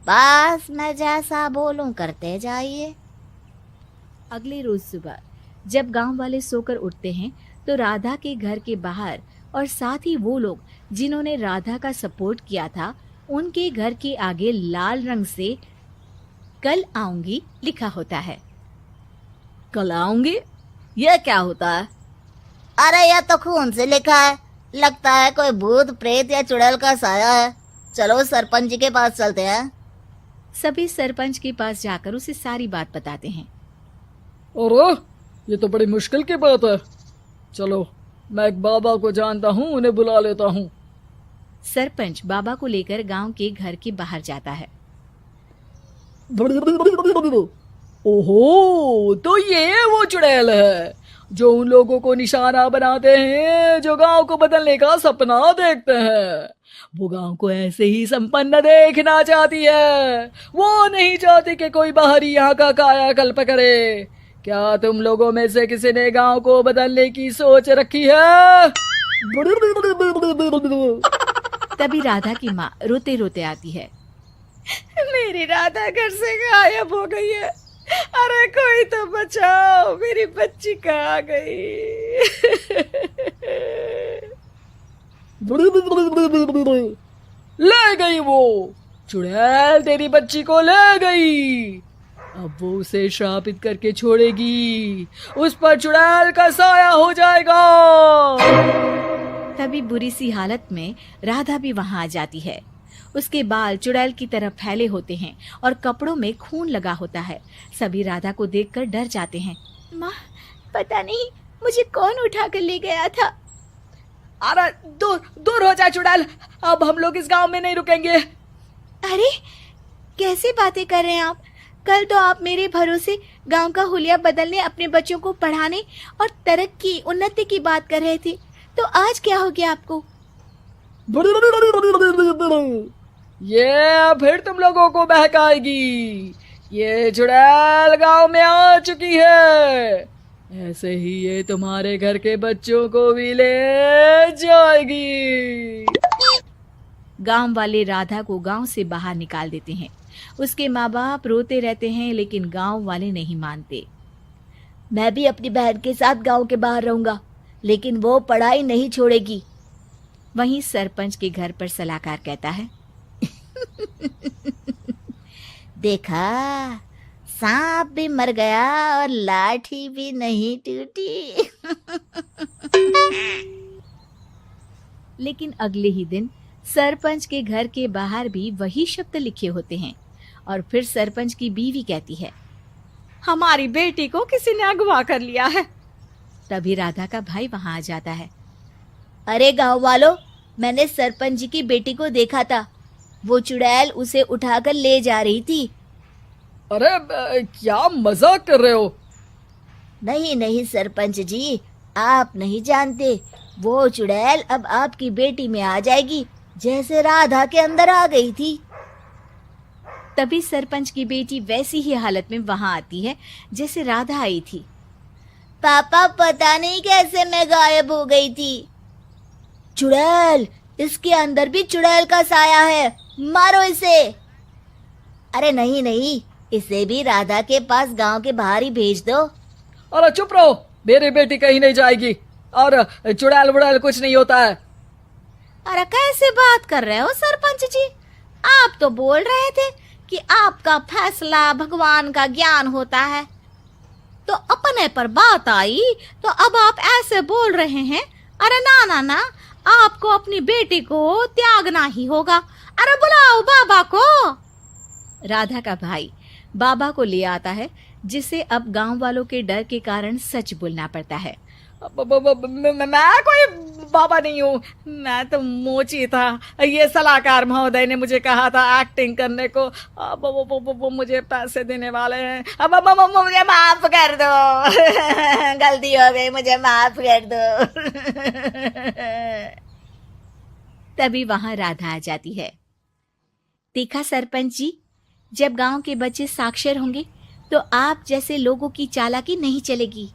बस मैं जैसा बोलूं करते जाइए। अगले रोज सुबह जब गांव वाले सोकर उठते हैं तो राधा के घर के बाहर और साथ ही वो लोग जिन्होंने राधा का सपोर्ट किया था उनके घर के आगे लाल रंग से कल आऊंगी लिखा होता है। कल आऊंगी, यह क्या होता है? अरे यह तो खून से लिखा है, लगता है कोई भूत प्रेत या चुड़ैल का साया है। चलो सरपंच जी के पास चलते हैं। सभी सरपंच के पास जाकर उसे सारी बात बताते हैं। अरे ये तो बड़ी मुश्किल की बात है। चलो मैं एक बाबा को जानता हूँ, उन्हें बुला लेता हूँ। सरपंच बाबा को लेकर गांव के घर के बाहर जाता है। ओहो, तो ये वो चुड़ैल है जो उन लोगों को निशाना बनाते हैं जो गांव को बदलने का सपना देखते हैं। वो गांव को ऐसे ही संपन्न देखना चाहती है। वो नहीं चाहती कि कोई बाहरी यहाँ का कायाकल्प करे। क्या तुम लोगों में से किसी ने गांव को बदलने की सोच रखी है? तभी राधा की माँ रोते रोते आती है। मेरी राधा घर से गायब हो गई है। अरे कोई तो बचाओ, मेरी बच्ची कहाँ गई? ले गई वो चुड़ैल, तेरी बच्ची को ले गई। अब वो उसे श्रापित करके छोड़ेगी, उस पर चुड़ैल का साया हो जाएगा। तभी बुरी सी हालत में राधा भी वहां आ जाती है। उसके बाल चुड़ैल की तरह फैले होते हैं और कपड़ों में खून लगा होता है। सभी राधा को देखकर डर जाते हैं। माँ, पता नहीं मुझे कौन उठा कर ले गया था। अरे दूर दूर हो जा चुड़ैल, अब हम लोग इस गांव में नहीं रुकेंगे। अरे कैसे बातें कर रहे हैं आप? कल तो आप मेरे भरोसे गांव का हुलिया बदलने, अपने बच्चों को पढ़ाने और तरक्की उन्नति की बात कर रहे थे, तो आज क्या हो गया आपको? ये फिर तुम लोगों को बहकाएगी। ये चुड़ैल गांव में आ चुकी है, ऐसे ही ये तुम्हारे घर के बच्चों को भी ले जाएगी। गांव वाले राधा को गांव से बाहर निकाल देते हैं। उसके माँ बाप रोते रहते हैं लेकिन गांव वाले नहीं मानते। मैं भी अपनी बहन के साथ गांव के बाहर रहूंगा, लेकिन वो पढ़ाई नहीं छोड़ेगी। वहीं सरपंच के घर पर सलाहकार कहता है। देखा, सांप भी मर गया और लाठी भी नहीं टूटी। लेकिन अगले ही दिन सरपंच के घर के बाहर भी वही शब्द लिखे होते हैं और फिर सरपंच की बीवी कहती है, हमारी बेटी को किसी ने अगवा कर लिया है। तभी राधा का भाई वहां आ जाता है। अरे गांव वालों, मैंने सरपंच जी की बेटी को देखा था। वो चुड़ैल उसे उठाकर ले जा रही थी। अरे क्या मजाक कर रहे हो? नहीं नहीं सरपंच जी, आप नहीं जानते। वो चुड़ैल अब आपकी बेटी में आ जाएगी, जैसे राधा के अंदर आ गई थी। तभी सरपंच की बेटी वैसी ही हालत में वहां आती है जैसे राधा आई थी। पापा, पता नहीं कैसे मैं गायब हो गई थी। चुड़ैल, इसके अंदर भी चुड़ैल का साया है, मारो इसे। अरे नहीं नहीं, इसे भी राधा के पास गांव के बाहर ही भेज दो। अरे चुप रहो, मेरी बेटी कहीं नहीं जाएगी और चुड़ैल वुड़ैल कुछ नहीं होता है। अरे कैसे बात कर रहे हो सरपंच जी? आप तो बोल रहे थे कि आपका फैसला भगवान का ज्ञान होता है, तो अपने पर बात आई तो अब आप ऐसे बोल रहे हैं। अरे ना ना ना, आपको अपनी बेटी को त्यागना ही होगा। अरे बुलाओ बाबा को। राधा का भाई बाबा को ले आता है, जिसे अब गांव वालों के डर के कारण सच बोलना पड़ता है। मैं कोई बाबा नहीं हूँ, मैं तो मोची था। ये सलाहकार महोदय ने मुझे कहा था एक्टिंग करने को। अब वो मुझे पैसे देने वाले हैं। अब मुझे माफ कर दो। गलती हो गई, मुझे माफ कर दो। तभी वहां राधा आ जाती है। देखा सरपंच जी, जब गांव के बच्चे साक्षर होंगे तो आप जैसे लोगों की चालाकी नहीं चलेगी।